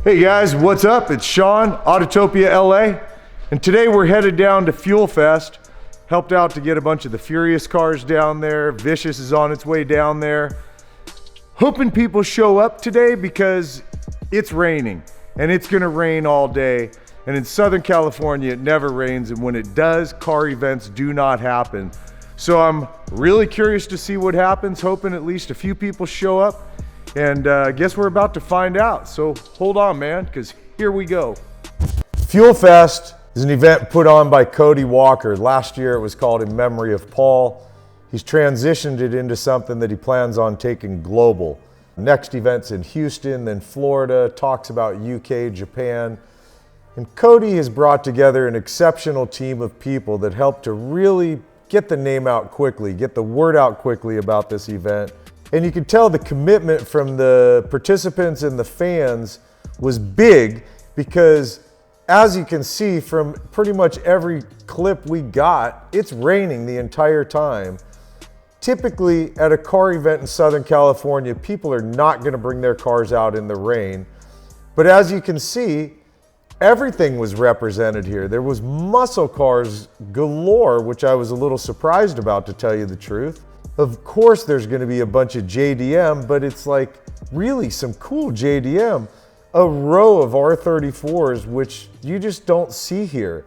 Hey guys, what's up? It's Sean, Autotopia LA, and today we're headed down to Fuel Fest. Helped out to get a bunch of the Furious cars down there. Vicious is on its way down there. Hoping people show up today because it's raining, and it's gonna rain all day. And in Southern California, it never rains, and when it does, car events do not happen. So I'm really curious to see what happens, hoping at least a few people show up. And I guess we're about to find out. So hold on, man, because here we go. Fuel Fest is an event put on by Cody Walker. Last year it was called In Memory of Paul. He's transitioned it into something that he plans on taking global. Next event's in Houston, then Florida, talks about UK, Japan. And Cody has brought together an exceptional team of people that helped to really get the name out quickly, get the word out quickly about this event. And you could tell the commitment from the participants and the fans was big because, as you can see from pretty much every clip we got, it's raining the entire time. Typically at a car event in Southern California, people are not going to bring their cars out in the rain. But as you can see, everything was represented here. There was muscle cars galore, which I was a little surprised about, to tell you the truth. Of course there's going to be a bunch of JDM, but it's like really some cool JDM. A row of R34s, which you just don't see here,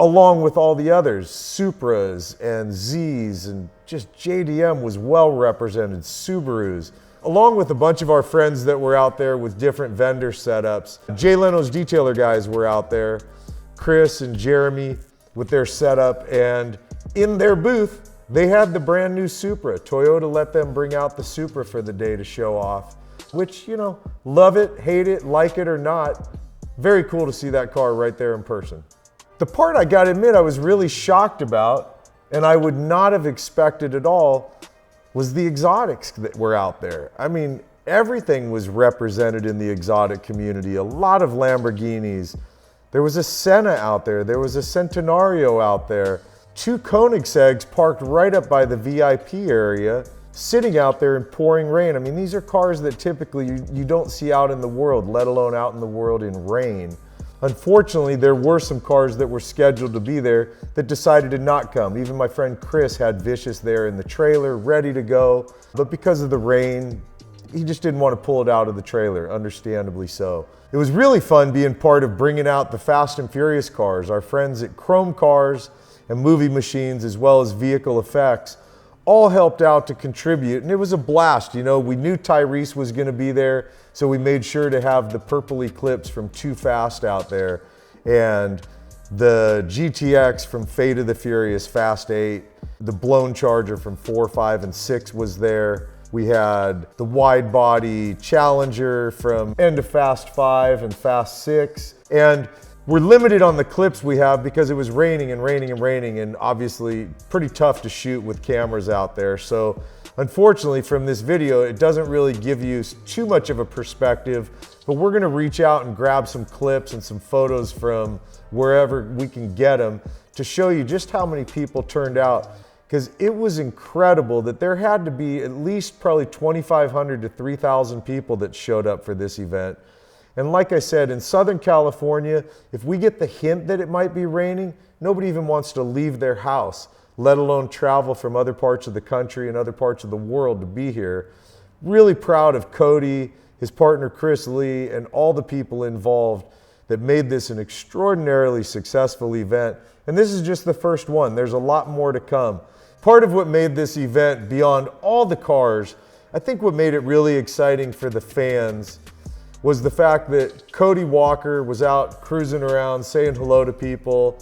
along with all the others, Supras and Zs, and just JDM was well represented, Subarus, along with a bunch of our friends that were out there with different vendor setups. Jay Leno's detailer guys were out there, Cris and Jeremy with their setup, and in their booth, they had the brand new Supra. Toyota let them bring out the Supra for the day to show off, which, you know, love it, hate it, like it or not, very cool to see that car right there in person. The part I gotta admit I was really shocked about, and I would not have expected at all, was the exotics that were out there. I mean, everything was represented in the exotic community. A lot of Lamborghinis. There was a Senna out there. There was a Centenario out there. 2 Koenigsegg's parked right up by the VIP area, sitting out there in pouring rain. I mean, these are cars that typically you don't see out in the world, let alone out in the world in rain. Unfortunately, there were some cars that were scheduled to be there that decided to not come. Even my friend Cris had Vicious there in the trailer, ready to go. But because of the rain, he just didn't want to pull it out of the trailer, understandably so. It was really fun being part of bringing out the Fast and Furious cars. Our friends at Chrome Cars and Movie Machines, as well as Vehicle Effects, all helped out to contribute, and it was a blast. You know, we knew Tyrese was gonna be there, so we made sure to have the purple Eclipse from Too Fast out there, and the GTX from Fate of the Furious, Fast 8, the Blown Charger from 4, 5, and 6 was there. We had the wide body Challenger from End of Fast 5 and Fast 6, and we're limited on the clips we have because it was raining and raining and raining, and obviously pretty tough to shoot with cameras out there. So unfortunately from this video, it doesn't really give you too much of a perspective, but we're gonna reach out and grab some clips and some photos from wherever we can get them to show you just how many people turned out, because it was incredible that there had to be at least probably 2,500 to 3,000 people that showed up for this event. And like I said, in Southern California, if we get the hint that it might be raining, nobody even wants to leave their house, let alone travel from other parts of the country and other parts of the world to be here. Really proud of Cody, his partner Chris Lee, and all the people involved that made this an extraordinarily successful event. And this is just the first one. There's a lot more to come. Part of what made this event, beyond all the cars, I think what made it really exciting for the fans was the fact that Cody Walker was out cruising around saying hello to people.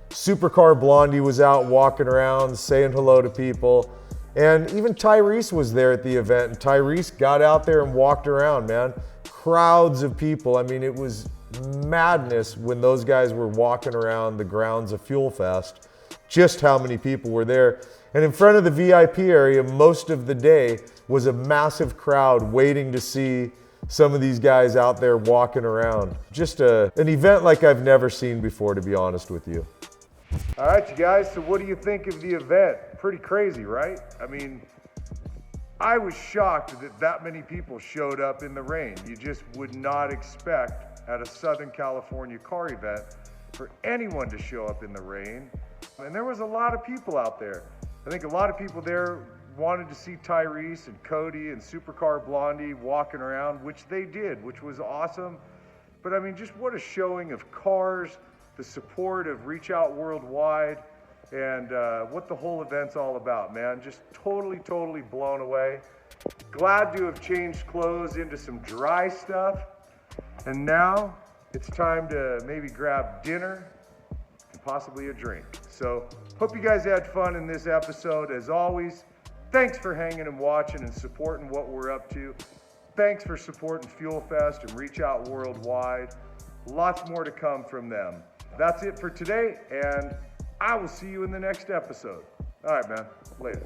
Supercar Blondie was out walking around saying hello to people. And even Tyrese was there at the event, and Tyrese got out there and walked around, man. Crowds of people. I mean, it was madness when those guys were walking around the grounds of Fuel Fest, just how many people were there. And in front of the VIP area, most of the day was a massive crowd waiting to see some of these guys out there walking around. Just an event like I've never seen before, to be honest with you. All right, you guys, so what do you think of the event? Pretty crazy, right? I mean, I was shocked that that many people showed up in the rain. You just would not expect at a Southern California car event for anyone to show up in the rain. And there was a lot of people out there. I think a lot of people there wanted to see Tyrese and Cody and Supercar Blondie walking around, which they did, which was awesome. But I mean, just what a showing of cars, the support of Reach Out Worldwide, and what the whole event's all about, man. Just totally blown away. Glad to have changed clothes into some dry stuff. And now it's time to maybe grab dinner and possibly a drink. So hope you guys had fun in this episode. As always, thanks for hanging and watching and supporting what we're up to. Thanks for supporting Fuel Fest and Reach Out Worldwide. Lots more to come from them. That's it for today, and I will see you in the next episode. All right, man. Later.